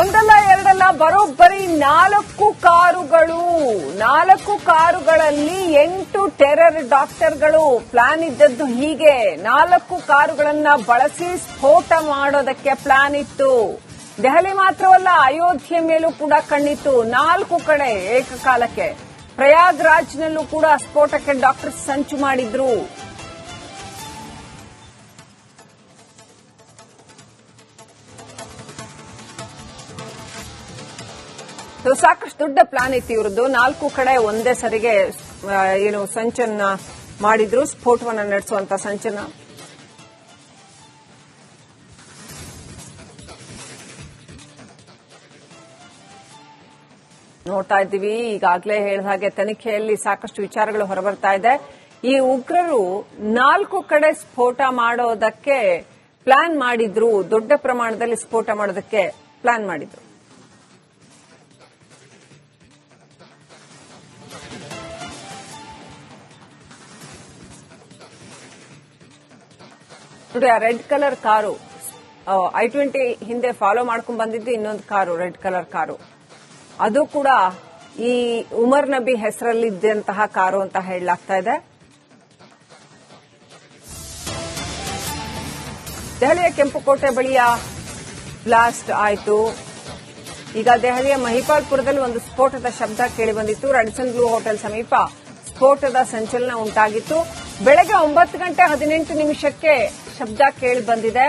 ಒಂದಲ್ಲ ಎರಡಲ್ಲ ಬರೋಬ್ಬರಿ 4 ಕಾರುಗಳಲ್ಲಿ 8 ಟೆರರ್ ಡಾಕ್ಟರ್ಗಳು. ಪ್ಲಾನ್ ಇದ್ದದ್ದು ಹೀಗೆ, 4 ಕಾರುಗಳನ್ನ ಬಳಸಿ ಸ್ಫೋಟ ಮಾಡೋದಕ್ಕೆ ಪ್ಲಾನ್ ಇತ್ತು. ದೆಹಲಿ ಮಾತ್ರವಲ್ಲ, ಅಯೋಧ್ಯೆ ಮೇಲೂ ಕೂಡ ಕಣ್ಣಿತ್ತು. 4 ಕಡೆ ಏಕಕಾಲಕ್ಕೆ. ಪ್ರಯಾಗ್ರಾಜ್ನಲ್ಲೂ ಕೂಡ ಸ್ಫೋಟಕ್ಕೆ ಡಾಕ್ಟರ್ ಸಂಚು ಮಾಡಿದ್ರು. ಸಾಕಷ್ಟು ದೊಡ್ಡ ಪ್ಲಾನ್ ಇತ್ತು ಇವರದ್ದು. 4 ಕಡೆ ಒಂದೇ ಸರಿಗೆ ಸಂಚನ್ನ ಮಾಡಿದ್ರು, ಸ್ಫೋಟವನ್ನ ನಡೆಸುವಂತ ಸಂಚನ್ನ. ನೋಡ್ತಾ ಇದ್ದೀವಿ, ಈಗಾಗಲೇ ಹೇಳಿದ ಹಾಗೆ ತನಿಖೆಯಲ್ಲಿ ಸಾಕಷ್ಟು ವಿಚಾರಗಳು ಹೊರಬರ್ತಾ ಇದೆ. ಈ ಉಗ್ರರು 4 ಕಡೆ ಸ್ಫೋಟ ಮಾಡೋದಕ್ಕೆ ಪ್ಲಾನ್ ಮಾಡಿದ್ರು, ದೊಡ್ಡ ಪ್ರಮಾಣದಲ್ಲಿ ಸ್ಫೋಟ ಮಾಡೋದಕ್ಕೆ ಪ್ಲಾನ್ ಮಾಡಿದ್ರು. ನೋಡಿ, ಆ ರೆಡ್ ಕಲರ್ ಕಾರು I-20 ಹಿಂದೆ ಫಾಲೋ ಮಾಡ್ಕೊಂಡ್ ಬಂದಿದ್ದು ಇನ್ನೊಂದು ಕಾರು, ರೆಡ್ ಕಲರ್ ಕಾರು. ಅದು ಕೂಡ ಈ ಉಮರ್ ನಬಿ ಹೆಸರಲ್ಲಿದ್ದಂತಹ ಕಾರು ಅಂತ ಹೇಳಲಾಗ್ತಾ ಇದೆ. ದೆಹಲಿಯ ಕೆಂಪುಕೋಟೆ ಬಳಿಯ ಬ್ಲಾಸ್ಟ್ ಆಯಿತು. ಈಗ ದೆಹಲಿಯ ಮಹಿಪಾಲ್ಪುರದಲ್ಲಿ ಒಂದು ಸ್ಫೋಟದ ಶಬ್ದ ಕೇಳಿಬಂದಿತ್ತು. ರಾಡಿಸನ್ ಬ್ಲೂ ಹೋಟೆಲ್ ಸಮೀಪ ಸ್ಫೋಟದ ಸಂಚಲನ ಉಂಟಾಗಿತ್ತು. ಬೆಳಗ್ಗೆ 9:18 ಶಬ್ದ ಕೇಳಿ ಬಂದಿದೆ.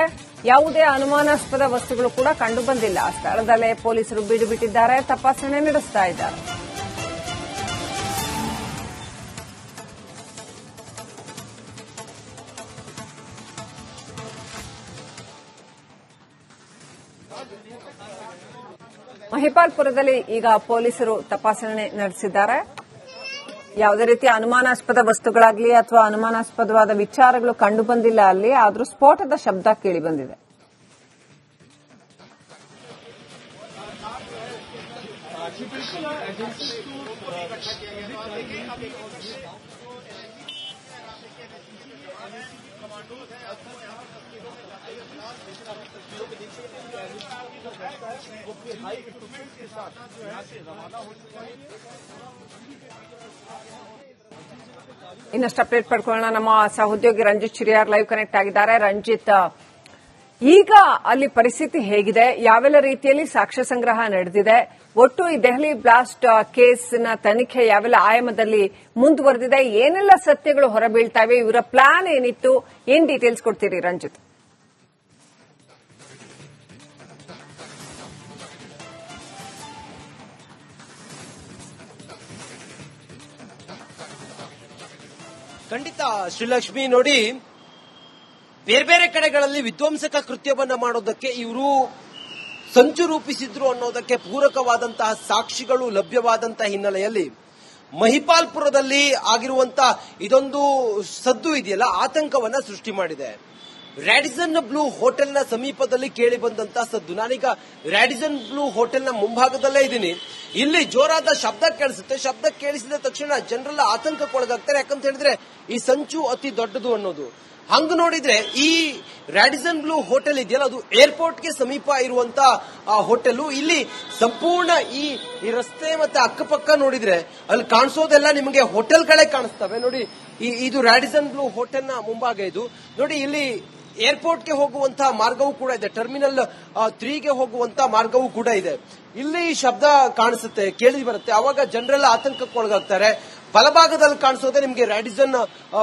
ಯಾವುದೇ ಅನುಮಾನಾಸ್ಪದ ವಸ್ತುಗಳು ಕೂಡ ಕಂಡು ಬಂದಿಲ್ಲ. ಸ್ಥಳದಲ್ಲೇ ಪೊಲೀಸರು ಬೀಡು ಬಿಟ್ಟಿದ್ದಾರೆ, ತಪಾಸಣೆ ನಡೆಸ್ತಾ ಇದ್ದಾರೆ. ಮಹಿಪಾಲ್ಪುರದಲ್ಲಿ ಈಗ ಪೊಲೀಸರು ತಪಾಸಣೆ ನಡೆಸಿದ್ದಾರೆ. ಯಾವುದೇ ರೀತಿಯ ಅನುಮಾನಾಸ್ಪದ ವಸ್ತುಗಳಾಗ್ಲಿ ಅಥವಾ ಅನುಮಾನಾಸ್ಪದವಾದ ವಿಚಾರಗಳು ಕಂಡು ಬಂದಿಲ್ಲ ಅಲ್ಲಿ. ಆದ್ರೂ ಸ್ಫೋಟದ ಶಬ್ದ ಕೇಳಿ ಬಂದಿದೆ. ಇನ್ನಷ್ಟು ಅಪ್ಡೇಟ್ ಪಡ್ಕೊಳ್ಳೋಣ. ನಮ್ಮ ಸಹೋದ್ಯೋಗಿ ರಂಜಿತ್ ಚಿರಿಯಾರ್ ಲೈವ್ ಕನೆಕ್ಟ್ ಆಗಿದ್ದಾರೆ. ರಂಜಿತ್, ಈಗ ಅಲ್ಲಿ ಪರಿಸ್ಥಿತಿ ಹೇಗಿದೆ? ಯಾವೆಲ್ಲ ರೀತಿಯಲ್ಲಿ ಸಾಕ್ಷ್ಯ ಸಂಗ್ರಹ ನಡೆದಿದೆ? ಒಟ್ಟು ಈ ದೆಹಲಿ ಬ್ಲಾಸ್ಟ್ ಕೇಸ್ನ ತನಿಖೆ ಯಾವೆಲ್ಲ ಆಯಾಮದಲ್ಲಿ ಮುಂದುವರೆದಿದೆ? ಏನೆಲ್ಲ ಸತ್ಯಗಳು ಹೊರಬೀಳ್ತಾವೆ? ಇವರ ಪ್ಲಾನ್ ಏನಿತ್ತು? ಏನ್ ಡೀಟೇಲ್ಸ್ ಕೊಡ್ತೀರಿ ರಂಜಿತ್? ಖಂಡಿತ ಶ್ರೀಲಕ್ಷ್ಮಿ, ನೋಡಿ, ಬೇರೆ ಬೇರೆ ಕಡೆಗಳಲ್ಲಿ ವಿಧ್ವಂಸಕ ಕೃತ್ಯವನ್ನ ಮಾಡೋದಕ್ಕೆ ಇವರು ಸಂಚು ರೂಪಿಸಿದ್ರು ಅನ್ನೋದಕ್ಕೆ ಪೂರಕವಾದಂತಹ ಸಾಕ್ಷಿಗಳು ಲಭ್ಯವಾದಂತಹ ಹಿನ್ನೆಲೆಯಲ್ಲಿ ಮಹಿಪಾಲ್ಪುರದಲ್ಲಿ ಆಗಿರುವಂತಹ ಇದೊಂದು ಸದ್ದು ಇದೆಯಲ್ಲ, ಆತಂಕವನ್ನ ಸೃಷ್ಟಿ ಮಾಡಿದೆ. ರಾಡಿಸನ್ ಬ್ಲೂ ಹೋಟೆಲ್ನ ಸಮೀಪದಲ್ಲಿ ಕೇಳಿ ಬಂದಂತಹ ಸದ್ದು. ನಾನೀಗ ರಾಡಿಸನ್ ಬ್ಲೂ ಹೋಟೆಲ್ನ ಮುಂಭಾಗದಲ್ಲೇ ಇದ್ದೀನಿ. ಇಲ್ಲಿ ಜೋರಾದ ಶಬ್ದ ಕೇಳಿಸುತ್ತೆ. ಶಬ್ದ ಕೇಳಿಸಿದ ತಕ್ಷಣ ಜನರೆಲ್ಲ ಆತಂಕಕ್ಕೊಳಗಾಗ್ತಾರೆ. ಯಾಕಂತ ಹೇಳಿದ್ರೆ ಈ ಸಂಚು ಅತಿ ದೊಡ್ಡದು ಅನ್ನೋದು. ಹಂಗ ನೋಡಿದ್ರೆ ಈ ರಾಡಿಸನ್ ಬ್ಲೂ ಹೋಟೆಲ್ ಇದೆಯಲ್ಲ, ಅದು ಏರ್ಪೋರ್ಟ್ಗೆ ಸಮೀಪ ಇರುವಂತ ಹೋಟೆಲ್. ಇಲ್ಲಿ ಸಂಪೂರ್ಣ ಈ ರಸ್ತೆ ಮತ್ತೆ ಅಕ್ಕಪಕ್ಕ ನೋಡಿದ್ರೆ ಅಲ್ಲಿ ಕಾಣಿಸೋದೆಲ್ಲ ನಿಮಗೆ ಹೋಟೆಲ್ಗಳೇ ಕಾಣಿಸ್ತವೆ. ನೋಡಿ, ಇದು ರಾಡಿಸನ್ ಬ್ಲೂ ಹೋಟೆಲ್ನ ಮುಂಭಾಗ. ಇದು ನೋಡಿ, ಇಲ್ಲಿ ಏರ್ಪೋರ್ಟ್ಗೆ ಹೋಗುವಂತಹ ಮಾರ್ಗವೂ ಕೂಡ ಇದೆ. ಟರ್ಮಿನಲ್ 3ಗೆ ಹೋಗುವಂತಹ ಮಾರ್ಗವೂ ಕೂಡ ಇದೆ. ಇಲ್ಲಿ ಶಬ್ದ ಕಾಣಿಸುತ್ತೆ, ಕೇಳಿ ಬರುತ್ತೆ. ಅವಾಗ ಜನರೆಲ್ಲ ಆತಂಕಕ್ಕೊಳಗಾಗ್ತಾರೆ. ಬಲಭಾಗದಲ್ಲಿ ಕಾಣಿಸೋದೇ ನಿಮಗೆ ರಾಡಿಸನ್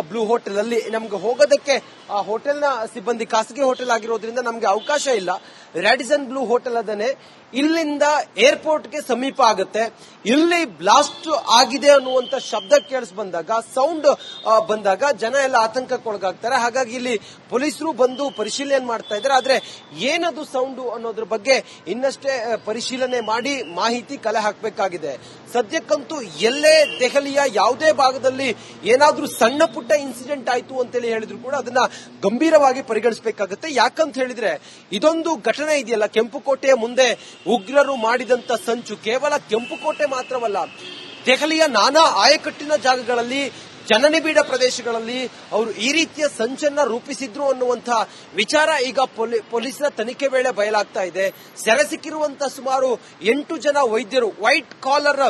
ಬ್ಲೂ ಹೋಟೆಲ್. ಅಲ್ಲಿ ನಮ್ಗೆ ಹೋಗೋದಕ್ಕೆ ಆ ಹೋಟೆಲ್ನ ಸಿಬ್ಬಂದಿ ಖಾಸಗಿ ಹೋಟೆಲ್ ಆಗಿರೋದ್ರಿಂದ ನಮ್ಗೆ ಅವಕಾಶ ಇಲ್ಲ. ರಾಡಿಸನ್ ಬ್ಲೂ ಹೋಟೆಲ್ ಅದನ್ನೇ ಇಲ್ಲಿಂದ ಏರ್ಪೋರ್ಟ್ಗೆ ಸಮೀಪ ಆಗುತ್ತೆ. ಇಲ್ಲಿ ಬ್ಲಾಸ್ಟ್ ಆಗಿದೆ ಅನ್ನುವಂತ ಶಬ್ದ ಕೇಳಿಸ್ ಬಂದಾಗ, ಸೌಂಡ್ ಬಂದಾಗ ಜನ ಎಲ್ಲ ಆತಂಕಕ್ಕೊಳಗಾಗ್ತಾರೆ. ಹಾಗಾಗಿ ಇಲ್ಲಿ ಪೊಲೀಸರು ಬಂದು ಪರಿಶೀಲನೆ ಮಾಡ್ತಾ ಇದ್ದಾರೆ. ಆದ್ರೆ ಏನದು ಸೌಂಡು ಅನ್ನೋದ್ರ ಬಗ್ಗೆ ಇನ್ನಷ್ಟೇ ಪರಿಶೀಲನೆ ಮಾಡಿ ಮಾಹಿತಿ ಕಲೆ ಹಾಕಬೇಕಾಗಿದೆ. ಸದ್ಯಕ್ಕಂತೂ ಎಲ್ಲೇ ದೆಹಲಿಯ ಯಾವುದೇ ಭಾಗದಲ್ಲಿ ಏನಾದ್ರೂ ಸಣ್ಣ ಪುಟ್ಟ ಇನ್ಸಿಡೆಂಟ್ ಆಯ್ತು ಅಂತೇಳಿ ಹೇಳಿದ್ರು ಕೂಡ ಅದನ್ನ ಗಂಭೀರವಾಗಿ ಪರಿಗಣಿಸಬೇಕಾಗುತ್ತೆ. ಯಾಕಂತ ಹೇಳಿದ್ರೆ ಇದೊಂದು ಘಟನೆ ಇದೆಯಲ್ಲ, ಕೆಂಪುಕೋಟೆಯ ಮುಂದೆ ಉಗ್ರರು ಮಾಡಿದಂತ ಸಂಚು ಕೇವಲ ಕೆಂಪುಕೋಟೆ ಮಾತ್ರವಲ್ಲ, ದೆಹಲಿಯ ನಾನಾ ಆಯಕಟ್ಟಿನ ಜಾಗಗಳಲ್ಲಿ ಜನನಿಬಿಡ ಪ್ರದೇಶಗಳಲ್ಲಿ ಅವರು ಈ ರೀತಿಯ ಸಂಚನ್ನ ರೂಪಿಸಿದ್ರು ಅನ್ನುವಂತಹ ವಿಚಾರ ಈಗ ಪೊಲೀಸರ ತನಿಖೆ ವೇಳೆ ಬಯಲಾಗ್ತಾ ಇದೆ. ಸೆರೆ ಸಿಕ್ಕಿರುವಂತಹ ಸುಮಾರು 8 ಜನ ವೈದ್ಯರು, ವೈಟ್ ಕಾಲರ್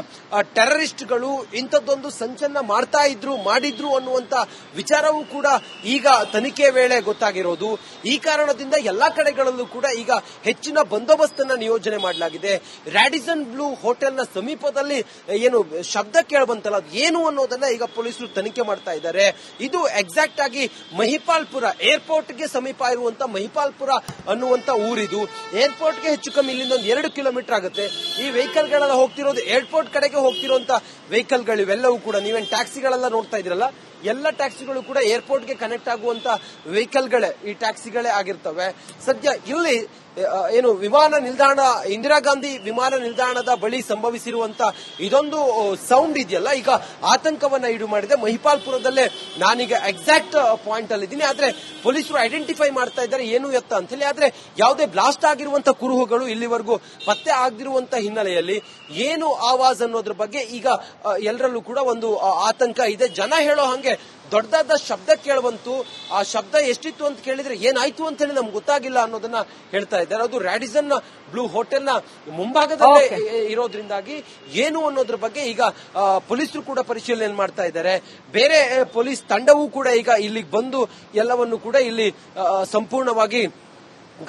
ಟೆರರಿಸ್ಟ್ಗಳು ಇಂಥದ್ದೊಂದು ಸಂಚನ್ನ ಮಾಡಿದ್ರು ಅನ್ನುವಂತ ವಿಚಾರವೂ ಕೂಡ ಈಗ ತನಿಖೆ ವೇಳೆ ಗೊತ್ತಾಗಿರೋದು. ಈ ಕಾರಣದಿಂದ ಎಲ್ಲಾ ಕಡೆಗಳಲ್ಲೂ ಕೂಡ ಈಗ ಹೆಚ್ಚಿನ ಬಂದೋಬಸ್ತನ್ನ ನಿಯೋಜನೆ ಮಾಡಲಾಗಿದೆ. ರ್ಯಾಡಿಸನ್ ಬ್ಲೂ ಹೋಟೆಲ್ನ ಸಮೀಪದಲ್ಲಿ ಏನು ಶಬ್ದ ಕೇಳಬಂತಲ್ಲ ಅದು ಏನು ಅನ್ನೋದನ್ನ ಈಗ ಪೊಲೀಸರು ತನಿಖೆ ಮಾಡ್ತಾ ಇದ್ದಾರೆ. ಇದು ಎಕ್ಸಾಕ್ಟ್ ಆಗಿ ಮಹಿಪಾಲ್ಪುರ ಏರ್ಪೋರ್ಟ್ಗೆ ಸಮೀಪ ಇರುವಂತ ಮಹಿಪಾಲ್ಪುರ ಅನ್ನುವಂತ ಊರಿದು. ಏರ್ಪೋರ್ಟ್ಗೆ ಹೆಚ್ಚು ಕಮ್ಮಿ ಇಲ್ಲಿಂದ 2 ಕಿಲೋಮೀಟರ್ ಆಗುತ್ತೆ. ಈ ವೆಹಿಕಲ್ಗಳೆಲ್ಲ ಹೋಗ್ತಿರೋದು ಏರ್ಪೋರ್ಟ್ ಕಡೆಗೆ ಹೋಗ್ತಿರುವಂತ ವೆಹಿಕಲ್ಗಳು ಇವೆಲ್ಲವೂ ಕೂಡ ನೀವೇನು ಟ್ಯಾಕ್ಸಿಗಳೆಲ್ಲ ನೋಡ್ತಾ ಇದ್ರಲ್ಲ, ಎಲ್ಲ ಟ್ಯಾಕ್ಸಿಗಳು ಕೂಡ ಏರ್ಪೋರ್ಟ್ಗೆ ಕನೆಕ್ಟ್ ಆಗುವಂತ ವೆಹಿಕಲ್ಗಳೇ ಈ ಟ್ಯಾಕ್ಸಿಗಳೇ ಆಗಿರ್ತವೆ. ಸದ್ಯ ಇಲ್ಲಿ ಏನು ವಿಮಾನ ನಿಲ್ದಾಣ, ಇಂದಿರಾ ಗಾಂಧಿ ವಿಮಾನ ನಿಲ್ದಾಣದ ಬಳಿ ಸಂಭವಿಸಿರುವಂತ ಇದೊಂದು ಸೌಂಡ್ ಇದೆಯಲ್ಲ, ಈಗ ಆತಂಕವನ್ನ ಈಡು ಮಾಡಿದೆ. ಮಹಿಪಾಲ್ಪುರದಲ್ಲೇ ನಾನೀಗ ಎಕ್ಸಾಕ್ಟ್ ಪಾಯಿಂಟ್ ಅಲ್ಲಿ ಇದ್ದೀನಿ. ಆದ್ರೆ ಪೊಲೀಸರು ಐಡೆಂಟಿಫೈ ಮಾಡ್ತಾ ಇದ್ದಾರೆ ಏನು ಎತ್ತ ಅಂತ ಹೇಳಿ. ಆದ್ರೆ ಯಾವುದೇ ಬ್ಲಾಸ್ಟ್ ಆಗಿರುವಂತ ಕುರುಹುಗಳು ಇಲ್ಲಿವರೆಗೂ ಪತ್ತೆ ಆಗದಿರುವಂತ ಹಿನ್ನೆಲೆಯಲ್ಲಿ ಏನು ಆವಾಜ್ ಅನ್ನೋದ್ರ ಬಗ್ಗೆ ಈಗ ಎಲ್ಲರಲ್ಲೂ ಕೂಡ ಒಂದು ಆತಂಕ ಇದೆ. ಜನ ಹೇಳೋ ಹಂಗೆ ದೊಡ್ಡದಾದ ಶಬ್ದ ಕೇಳಬಂತು. ಆ ಶಬ್ದ ಎಷ್ಟಿತ್ತು ಅಂತ ಕೇಳಿದ್ರೆ ಏನಾಯ್ತು ಅಂತ ಹೇಳಿ ನಮ್ಗೆ ಗೊತ್ತಾಗಿಲ್ಲ ಅನ್ನೋದನ್ನ ಹೇಳ್ತಾ ಇದ್ದಾರೆ. ಅದು ರ್ಯಾಡಿಸನ್ ಬ್ಲೂ ಹೋಟೆಲ್ನ ಮುಂಭಾಗದಲ್ಲೇ ಇರೋದ್ರಿಂದಾಗಿ ಏನು ಅನ್ನೋದ್ರ ಬಗ್ಗೆ ಈಗ ಪೊಲೀಸರು ಕೂಡ ಪರಿಶೀಲನೆ ಮಾಡ್ತಾ ಇದ್ದಾರೆ. ಬೇರೆ ಪೊಲೀಸ್ ತಂಡವೂ ಕೂಡ ಈಗ ಇಲ್ಲಿಗೆ ಬಂದು ಎಲ್ಲವನ್ನು ಕೂಡ ಇಲ್ಲಿ ಸಂಪೂರ್ಣವಾಗಿ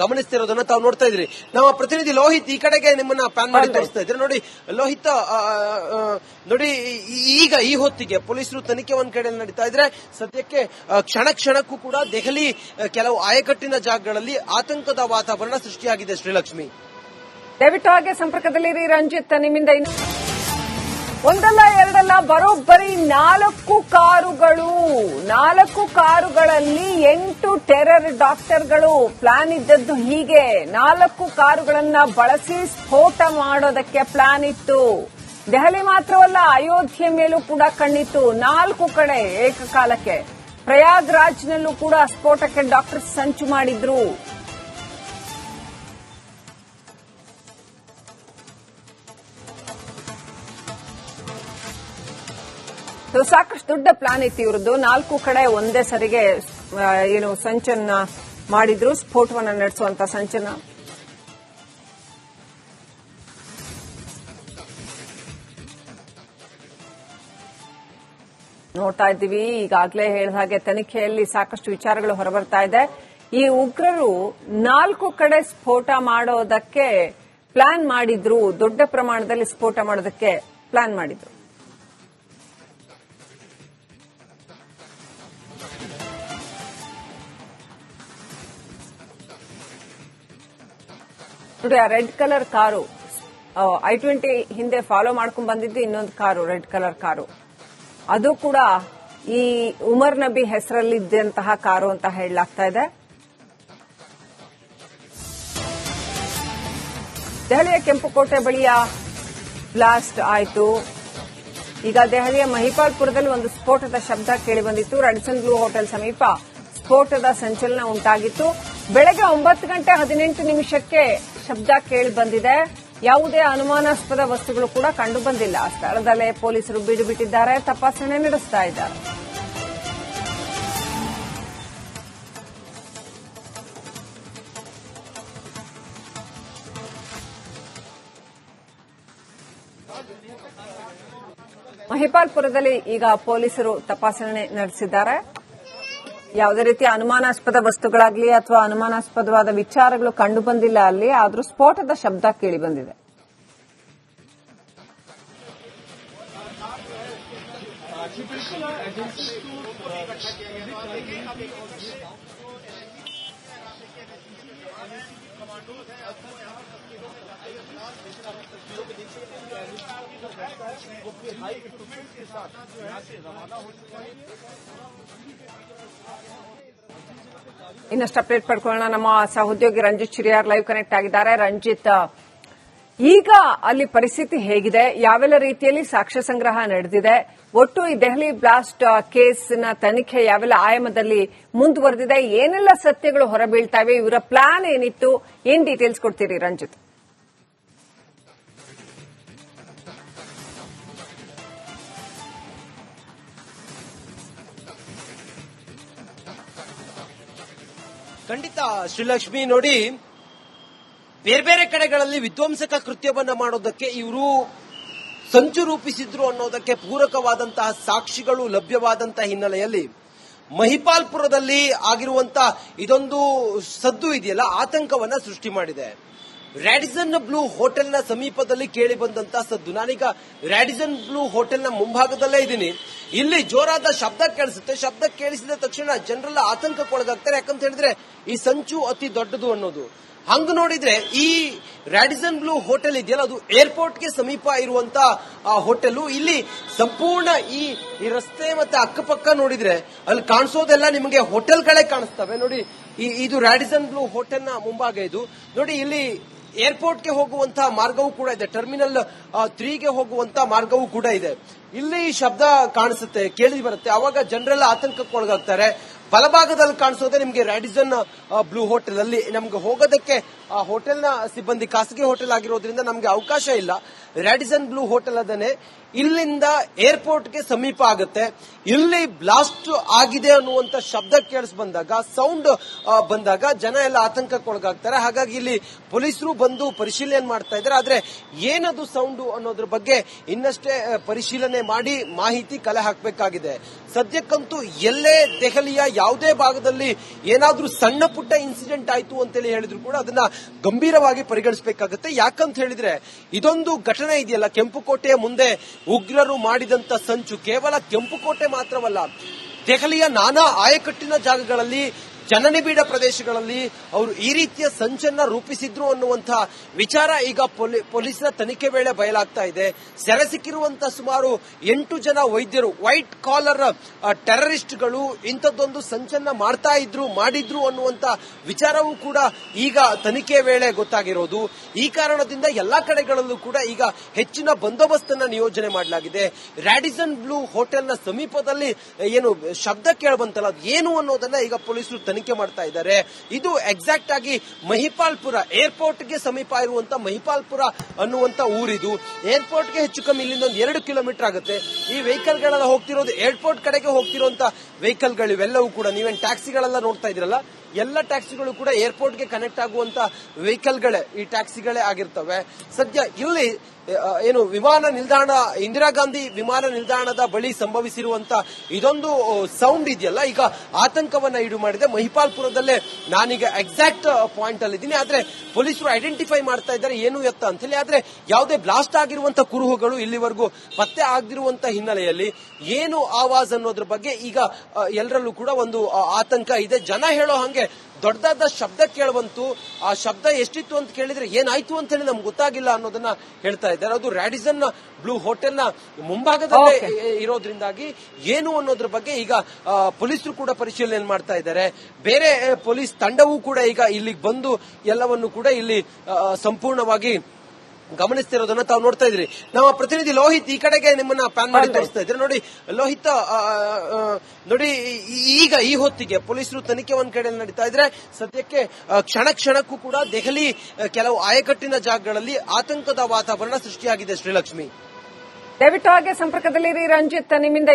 ಗಮನಿಸ್ತಿರೋದನ್ನ ತಾವು ನೋಡ್ತಾ ಇದ್ರಿ. ನಮ್ಮ ಪ್ರತಿನಿಧಿ ಲೋಹಿತ್ ಈ ಕಡೆಗೆ ನಿಮ್ಮನ್ನ ಪ್ಯಾನ್ ಮಾಡಿ ತೋರಿಸ್ತಾ ಇದ್ರೆ ನೋಡಿ. ಲೋಹಿತ್, ನೋಡಿ ಈಗ ಈ ಹೊತ್ತಿಗೆ ಪೊಲೀಸರು ತನಿಖೆ ಒಂದ್ ಕಡೆ ನಡೀತಾ ಇದ್ರೆ, ಸದ್ಯಕ್ಕೆ ಕ್ಷಣಕ್ಕೂ ಕೂಡ ದೆಹಲಿ ಕೆಲವು ಆಯಕಟ್ಟಿನ ಜಾಗಗಳಲ್ಲಿ ಆತಂಕದ ವಾತಾವರಣ ಸೃಷ್ಟಿಯಾಗಿದೆ. ಶ್ರೀಲಕ್ಷ್ಮಿ, ದಯವಿಟ್ಟು ಹಾಗೆ ಸಂಪರ್ಕದಲ್ಲಿರಿ ರಂಜಿತ್. ನಿಮ್ಮಿಂದ ಒಂದಲ್ಲ ಎರಡಲ್ಲ ಬರೋಬ್ಬರಿ 4 ಕಾರುಗಳು, 4 ಕಾರುಗಳಲ್ಲಿ 8 ಟೆರರ್ ಡಾಕ್ಟರ್ಗಳು. ಪ್ಲಾನ್ ಇದ್ದದ್ದು ಹೀಗೆ, 4 ಕಾರುಗಳನ್ನ ಬಳಸಿ ಸ್ಫೋಟ ಮಾಡೋದಕ್ಕೆ ಪ್ಲಾನ್ ಇತ್ತು. ದೆಹಲಿ ಮಾತ್ರವಲ್ಲ, ಅಯೋಧ್ಯೆ ಮೇಲೂ ಕೂಡ ಕಣ್ಣಿತ್ತು. 4 ಕಡೆ ಏಕಕಾಲಕ್ಕೆ. ಪ್ರಯಾಗ್ರಾಜ್ನಲ್ಲೂ ಕೂಡ ಸ್ಫೋಟಕ್ಕೆ ಡಾಕ್ಟರ್ ಸಂಚು ಮಾಡಿದ್ರು. ಸಾಕಷ್ಟು ದೊಡ್ಡ ಪ್ಲಾನ್ ಇತ್ತು ಇವರದ್ದು. 4 ಕಡೆ ಒಂದೇ ಸರಿಗೆ ಏನು ಸಂಚನ್ನ ಮಾಡಿದ್ರು, ಸ್ಫೋಟವನ್ನ ನಡೆಸುವಂತ ಸಂಚನ್ನ. ನೋಡ್ತಾ ಇದ್ದೀವಿ. ಈಗಾಗಲೇ ಹೇಳಿದ ಹಾಗೆ ತನಿಖೆಯಲ್ಲಿ ಸಾಕಷ್ಟು ವಿಚಾರಗಳು ಹೊರಬರ್ತಾ ಇದೆ. ಈ ಉಗ್ರರು 4 ಕಡೆ ಸ್ಫೋಟ ಮಾಡೋದಕ್ಕೆ ಪ್ಲಾನ್ ಮಾಡಿದ್ರು, ದೊಡ್ಡ ಪ್ರಮಾಣದಲ್ಲಿ ಸ್ಫೋಟ ಮಾಡೋದಕ್ಕೆ ಪ್ಲಾನ್ ಮಾಡಿದ್ರು. ನೋಡಿ, ಆ ರೆಡ್ ಕಲರ್ ಕಾರು I-20 ಹಿಂದೆ ಫಾಲೋ ಮಾಡ್ಕೊಂಡ್ ಬಂದಿದ್ದು ಇನ್ನೊಂದು ಕಾರು, ರೆಡ್ ಕಲರ್ ಕಾರು. ಅದು ಕೂಡ ಈ ಉಮರ್ ನಬಿ ಹೆಸರಲ್ಲಿದ್ದಂತಹ ಕಾರು ಅಂತ ಹೇಳಲಾಗ್ತಾ ಇದೆ. ದೆಹಲಿಯ ಕೆಂಪುಕೋಟೆ ಬಳಿಯ ಬ್ಲಾಸ್ಟ್ ಆಯಿತು. ಈಗ ದೆಹಲಿಯ ಮಹಿಪಾಲ್ಪುರದಲ್ಲಿ ಒಂದು ಸ್ಫೋಟದ ಶಬ್ದ ಕೇಳಿಬಂದಿತ್ತು. ರ್ಯಾಡಿಸನ್ ಬ್ಲೂ ಹೋಟೆಲ್ ಸಮೀಪ ಸ್ಫೋಟದ ಸಂಚಲನ ಉಂಟಾಗಿತ್ತು. ಬೆಳಗ್ಗೆ 9:18 ಶಬ್ದ ಕೇಳಿ ಬಂದಿದೆ. ಯಾವುದೇ ಅನುಮಾನಾಸ್ಪದ ವಸ್ತುಗಳು ಕೂಡ ಕಂಡು ಬಂದಿಲ್ಲ. ಸ್ಥಳದಲ್ಲೇ ಪೊಲೀಸರು ಬೀಡು ಬಿಟ್ಟಿದ್ದಾರೆ, ತಪಾಸಣೆ ನಡೆಸ್ತಾ ಇದ್ದಾರೆ. ಮಹಿಪಾಲ್ಪುರದಲ್ಲಿ ಈಗ ಪೊಲೀಸರು ತಪಾಸಣೆ ನಡೆಸಿದ್ದಾರೆ. ಯಾವುದೇ ರೀತಿಯ ಅನುಮಾನಾಸ್ಪದ ವಸ್ತುಗಳಾಗ್ಲಿ ಅಥವಾ ಅನುಮಾನಾಸ್ಪದವಾದ ವಿಚಾರಗಳು ಕಂಡು ಬಂದಿಲ್ಲ ಅಲ್ಲಿ. ಆದ್ರೂ ಸ್ಫೋಟದ ಶಬ್ದ ಕೇಳಿ ಬಂದಿದೆ. ಇನ್ನಷ್ಟು ಅಪ್ಡೇಟ್ ಪಡ್ಕೊಳ್ಳೋಣ. ನಮ್ಮ ಸಹೋದ್ಯೋಗಿ ರಂಜಿತ್ ಚಿರಿಯಾರ್ ಲೈವ್ ಕನೆಕ್ಟ್ ಆಗಿದ್ದಾರೆ. ರಂಜಿತ್, ಈಗ ಅಲ್ಲಿ ಪರಿಸ್ಥಿತಿ ಹೇಗಿದೆ? ಯಾವೆಲ್ಲ ರೀತಿಯಲ್ಲಿ ಸಾಕ್ಷ್ಯ ಸಂಗ್ರಹ ನಡೆದಿದೆ? ಒಟ್ಟು ಈ ದೆಹಲಿ ಬ್ಲಾಸ್ಟ್ ಕೇಸ್ನ ತನಿಖೆ ಯಾವೆಲ್ಲ ಆಯಾಮದಲ್ಲಿ ಮುಂದುವರೆದಿದೆ? ಏನೆಲ್ಲ ಸತ್ಯಗಳು ಹೊರಬೀಳ್ತಾವೆ? ಇವರ ಪ್ಲಾನ್ ಏನಿತ್ತು? ಏನ್ ಡೀಟೇಲ್ಸ್ ಕೊಡ್ತೀರಿ ರಂಜಿತ್? ಖಂಡಿತ ಶ್ರೀಲಕ್ಷ್ಮಿ ನೋಡಿ, ಬೇರೆ ಬೇರೆ ಕಡೆಗಳಲ್ಲಿ ವಿಧ್ವಂಸಕ ಕೃತ್ಯವನ್ನ ಮಾಡೋದಕ್ಕೆ ಇವರು ಸಂಚು ರೂಪಿಸಿದ್ರು ಅನ್ನೋದಕ್ಕೆ ಪೂರಕವಾದಂತಹ ಸಾಕ್ಷಿಗಳು ಲಭ್ಯವಾದಂತಹ ಹಿನ್ನೆಲೆಯಲ್ಲಿ ಮಹಿಪಾಲ್ಪುರದಲ್ಲಿ ಆಗಿರುವಂತಹ ಇದೊಂದು ಸದ್ದು ಇದೆಯಲ್ಲ, ಆತಂಕವನ್ನ ಸೃಷ್ಟಿ ಮಾಡಿದೆ. ರ್ಯಾಡಿಸನ್ ಬ್ಲೂ ಹೋಟೆಲ್ನ ಸಮೀಪದಲ್ಲಿ ಕೇಳಿ ಬಂದಂತಹ ಸದ್ದು. ನಾನೀಗ ರ್ಯಾಡಿಸನ್ ಬ್ಲೂ ಹೋಟೆಲ್ನ ಮುಂಭಾಗದಲ್ಲೇ ಇದ್ದೀನಿ. ಇಲ್ಲಿ ಜೋರಾದ ಶಬ್ದ ಕೇಳಿಸುತ್ತೆ. ಶಬ್ದ ಕೇಳಿಸಿದ ತಕ್ಷಣ ಜನರೆಲ್ಲ ಆತಂಕಕ್ಕೊಳಗಾಗ್ತಾರೆ. ಯಾಕಂತ ಹೇಳಿದ್ರೆ ಈ ಸಂಚು ಅತಿ ದೊಡ್ಡದು ಅನ್ನೋದು. ಹಂಗ ನೋಡಿದ್ರೆ ಈ ರ್ಯಾಡಿಸನ್ ಬ್ಲೂ ಹೋಟೆಲ್ ಇದೆಯಲ್ಲ, ಅದು ಏರ್ಪೋರ್ಟ್ಗೆ ಸಮೀಪ ಇರುವಂತ ಹೋಟೆಲ್. ಇಲ್ಲಿ ಸಂಪೂರ್ಣ ಈ ರಸ್ತೆ ಮತ್ತೆ ಅಕ್ಕಪಕ್ಕ ನೋಡಿದ್ರೆ ಅಲ್ಲಿ ಕಾಣಿಸೋದೆಲ್ಲ ನಿಮಗೆ ಹೋಟೆಲ್ಗಳೇ ಕಾಣಿಸ್ತವೆ. ನೋಡಿ, ಇದು ರ್ಯಾಡಿಸನ್ ಬ್ಲೂ ಹೋಟೆಲ್ನ ಮುಂಭಾಗ. ಇದು ನೋಡಿ, ಇಲ್ಲಿ ಏರ್ಪೋರ್ಟ್ಗೆ ಹೋಗುವಂತಹ ಮಾರ್ಗವೂ ಕೂಡ ಇದೆ. ಟರ್ಮಿನಲ್ 3ಗೆ ಹೋಗುವಂತಹ ಮಾರ್ಗವೂ ಕೂಡ ಇದೆ. ಇಲ್ಲಿ ಶಬ್ದ ಕಾಣಿಸುತ್ತೆ, ಕೇಳಿ ಬರುತ್ತೆ. ಅವಾಗ ಜನರೆಲ್ಲ ಆತಂಕಕ್ಕೊಳಗಾಗ್ತಾರೆ. ಬಲಭಾಗದಲ್ಲಿ ಕಾಣಿಸೋದೇ ನಿಮಗೆ ರ್ಯಾಡಿಸನ್ ಬ್ಲೂ ಹೋಟೆಲ್. ಅಲ್ಲಿ ನಮ್ಗೆ ಹೋಗೋದಕ್ಕೆ ಆ ಹೋಟೆಲ್ನ ಸಿಬ್ಬಂದಿ ಖಾಸಗಿ ಹೋಟೆಲ್ ಆಗಿರೋದ್ರಿಂದ ನಮ್ಗೆ ಅವಕಾಶ ಇಲ್ಲ. ರ್ಯಾಡಿಸನ್ ಬ್ಲೂ ಹೋಟೆಲ್ ಅದನ್ನೇ ಇಲ್ಲಿಂದ ಏರ್ಪೋರ್ಟ್ಗೆ ಸಮೀಪ ಆಗುತ್ತೆ. ಇಲ್ಲಿ ಬ್ಲಾಸ್ಟ್ ಆಗಿದೆ ಅನ್ನುವಂತ ಶಬ್ದ ಕೇಳಿಸ್ ಬಂದಾಗ, ಸೌಂಡ್ ಬಂದಾಗ ಜನ ಎಲ್ಲ ಆತಂಕಕ್ಕೊಳಗಾಗ್ತಾರೆ. ಹಾಗಾಗಿ ಇಲ್ಲಿ ಪೊಲೀಸರು ಬಂದು ಪರಿಶೀಲನೆ ಮಾಡ್ತಾ ಇದ್ದಾರೆ. ಆದ್ರೆ ಏನದು ಸೌಂಡು ಅನ್ನೋದ್ರ ಬಗ್ಗೆ ಇನ್ನಷ್ಟೇ ಪರಿಶೀಲನೆ ಮಾಡಿ ಮಾಹಿತಿ ಕಲೆ ಹಾಕಬೇಕಾಗಿದೆ. ಸದ್ಯಕ್ಕಂತೂ ಎಲ್ಲೇ ದೆಹಲಿಯ ಯಾವುದೇ ಭಾಗದಲ್ಲಿ ಏನಾದ್ರೂ ಸಣ್ಣ ಪುಟ್ಟ ಇನ್ಸಿಡೆಂಟ್ ಆಯ್ತು ಅಂತೇಳಿ ಹೇಳಿದ್ರು ಕೂಡ ಅದನ್ನ ಗಂಭೀರವಾಗಿ ಪರಿಗಣಿಸಬೇಕಾಗುತ್ತೆ. ಯಾಕಂತ ಹೇಳಿದ್ರೆ ಇದೊಂದು ಘಟನೆ ಇದೆಯಲ್ಲ, ಕೆಂಪುಕೋಟೆಯ ಮುಂದೆ ಉಗ್ರರು ಮಾಡಿದಂತ ಸಂಚು ಕೇವಲ ಕೆಂಪುಕೋಟೆ ಮಾತ್ರವಲ್ಲ, ದೆಹಲಿಯ ನಾನಾ ಆಯಕಟ್ಟಿನ ಜಾಗಗಳಲ್ಲಿ, ಜನನಿಬಿಡ ಪ್ರದೇಶಗಳಲ್ಲಿ ಅವರು ಈ ರೀತಿಯ ಸಂಚನ್ನ ರೂಪಿಸಿದ್ರು ಅನ್ನುವಂತಹ ವಿಚಾರ ಈಗ ಪೊಲೀಸರ ತನಿಖೆ ವೇಳೆ ಬಯಲಾಗ್ತಾ ಇದೆ. ಸೆರೆ ಸಿಕ್ಕಿರುವಂತಹ ಸುಮಾರು 8 ಜನ ವೈದ್ಯರು, ವೈಟ್ ಕಾಲರ್ ಟೆರರಿಸ್ಟ್ಗಳು ಇಂಥದ್ದೊಂದು ಸಂಚನ್ನ ಮಾಡಿದ್ರು ಅನ್ನುವಂತ ವಿಚಾರವೂ ಕೂಡ ಈಗ ತನಿಖೆ ವೇಳೆ ಗೊತ್ತಾಗಿರೋದು. ಈ ಕಾರಣದಿಂದ ಎಲ್ಲಾ ಕಡೆಗಳಲ್ಲೂ ಕೂಡ ಈಗ ಹೆಚ್ಚಿನ ಬಂದೋಬಸ್ತನ್ನ ನಿಯೋಜನೆ ಮಾಡಲಾಗಿದೆ. ರ್ಯಾಡಿಸನ್ ಬ್ಲೂ ಹೋಟೆಲ್ನ ಸಮೀಪದಲ್ಲಿ ಏನು ಶಬ್ದ ಕೇಳಬಂತಲ್ಲ, ಅದು ಏನು ಅನ್ನೋದನ್ನ ಈಗ ಪೊಲೀಸರು ತನಿಖೆ ಮಾಡ್ತಾ ಇದ್ದಾರೆ. ಇದು ಎಕ್ಸಾಕ್ಟ್ ಆಗಿ ಮಹಿಪಾಲ್ಪುರ ಏರ್ಪೋರ್ಟ್ಗೆ ಸಮೀಪ ಇರುವಂತ ಮಹಿಪಾಲ್ಪುರ ಅನ್ನುವಂತ ಊರಿದು. ಏರ್ಪೋರ್ಟ್ಗೆ ಹೆಚ್ಚು ಕಮ್ಮಿ ಇಲ್ಲಿಂದ 2 ಕಿಲೋಮೀಟರ್ ಆಗುತ್ತೆ. ಈ ವೆಹಿಕಲ್ ಗಳೆಲ್ಲ ಹೋಗ್ತಿರೋದು ಏರ್ಪೋರ್ಟ್ ಕಡೆಗೆ ಹೋಗ್ತಿರುವಂತ ವೆಹಿಕಲ್ಗಳು ಇವೆಲ್ಲವೂ ಕೂಡ. ನೀವೇನ್ ಟ್ಯಾಕ್ಸಿಗಳೆಲ್ಲ ನೋಡ್ತಾ ಇದ್ರಲ್ಲ, ಎಲ್ಲ ಟ್ಯಾಕ್ಸಿಗಳು ಕೂಡ ಏರ್ಪೋರ್ಟ್ಗೆ ಕನೆಕ್ಟ್ ಆಗುವಂತ ವೆಹಿಕಲ್ಗಳೇ, ಈ ಟ್ಯಾಕ್ಸಿಗಳೇ ಆಗಿರ್ತವೆ. ಸದ್ಯ ಇಲ್ಲಿ ಏನು ವಿಮಾನ ನಿಲ್ದಾಣ, ಇಂದಿರಾ ಗಾಂಧಿ ವಿಮಾನ ನಿಲ್ದಾಣದ ಬಳಿ ಸಂಭವಿಸಿರುವಂತ ಇದೊಂದು ಸೌಂಡ್ ಇದೆಯಲ್ಲ, ಈಗ ಆತಂಕವನ್ನ ಈಡು ಮಾಡಿದೆ. ಮಹಿಪಾಲ್ಪುರದಲ್ಲೇ ನಾನೀಗ ಎಕ್ಸಾಕ್ಟ್ ಪಾಯಿಂಟ್ ಅಲ್ಲಿ ಇದ್ದೀನಿ. ಆದ್ರೆ ಪೊಲೀಸರು ಐಡೆಂಟಿಫೈ ಮಾಡ್ತಾ ಇದ್ದಾರೆ ಏನು ಎತ್ತ ಅಂತ ಹೇಳಿ. ಆದ್ರೆ ಯಾವುದೇ ಬ್ಲಾಸ್ಟ್ ಆಗಿರುವಂತ ಕುರುಹುಗಳು ಇಲ್ಲಿವರೆಗೂ ಪತ್ತೆ ಆಗದಿರುವಂತ ಹಿನ್ನೆಲೆಯಲ್ಲಿ ಏನು ಆವಾಜ್ ಅನ್ನೋದ್ರ ಬಗ್ಗೆ ಈಗ ಎಲ್ಲರಲ್ಲೂ ಕೂಡ ಒಂದು ಆತಂಕ ಇದೆ. ಜನ ಹೇಳೋ ಹಂಗೆ ದೊಡ್ಡದಾದ ಶಬ್ದ ಕೇಳಬಂತು. ಆ ಶಬ್ದ ಎಷ್ಟಿತ್ತು ಅಂತ ಕೇಳಿದ್ರೆ ಏನಾಯ್ತು ಅಂತ ಹೇಳಿ ನಮ್ಗೆ ಗೊತ್ತಾಗಿಲ್ಲ ಅನ್ನೋದನ್ನ ಹೇಳ್ತಾ ಇದ್ದಾರೆ. ಅದು ರ್ಯಾಡಿಸನ್ ಬ್ಲೂ ಹೋಟೆಲ್ನ ಮುಂಭಾಗದಲ್ಲೇ ಇರೋದ್ರಿಂದಾಗಿ ಏನು ಅನ್ನೋದ್ರ ಬಗ್ಗೆ ಈಗ ಪೊಲೀಸರು ಕೂಡ ಪರಿಶೀಲನೆ ಮಾಡ್ತಾ ಇದ್ದಾರೆ. ಬೇರೆ ಪೊಲೀಸ್ ತಂಡವೂ ಕೂಡ ಈಗ ಇಲ್ಲಿಗೆ ಬಂದು ಎಲ್ಲವನ್ನು ಕೂಡ ಇಲ್ಲಿ ಸಂಪೂರ್ಣವಾಗಿ ಗಮನಿಸ್ತಿರೋದನ್ನ ತಾವು ನೋಡ್ತಾ ಇದ್ರಿ. ನಮ್ಮ ಪ್ರತಿನಿಧಿ ಲೋಹಿತ್ ಈ ಕಡೆಗೆ ನಿಮ್ಮನ್ನ ಪ್ಯಾನ್ ಮಾಡಿ ತೋರಿಸ್ತಾ ಇದ್ರೆ. ನೋಡಿ ಲೋಹಿತ್, ನೋಡಿ ಈಗ ಈ ಹೊತ್ತಿಗೆ ಪೊಲೀಸರು ತನಿಖೆ ಒಂದ್ ಕಡೆ ನಡೀತಾ ಇದ್ರೆ, ಸದ್ಯಕ್ಕೆ ಕ್ಷಣಕ್ಕೂ ಕೂಡ ದೆಹಲಿ ಕೆಲವು ಆಯಕಟ್ಟಿನ ಜಾಗಗಳಲ್ಲಿ ಆತಂಕದ ವಾತಾವರಣ ಸೃಷ್ಟಿಯಾಗಿದೆ. ಶ್ರೀಲಕ್ಷ್ಮಿ, ದಯವಿಟ್ಟು ಹಾಗೆ ಸಂಪರ್ಕದಲ್ಲಿರಿ ರಂಜಿತ್. ನಿಮ್ಮಿಂದ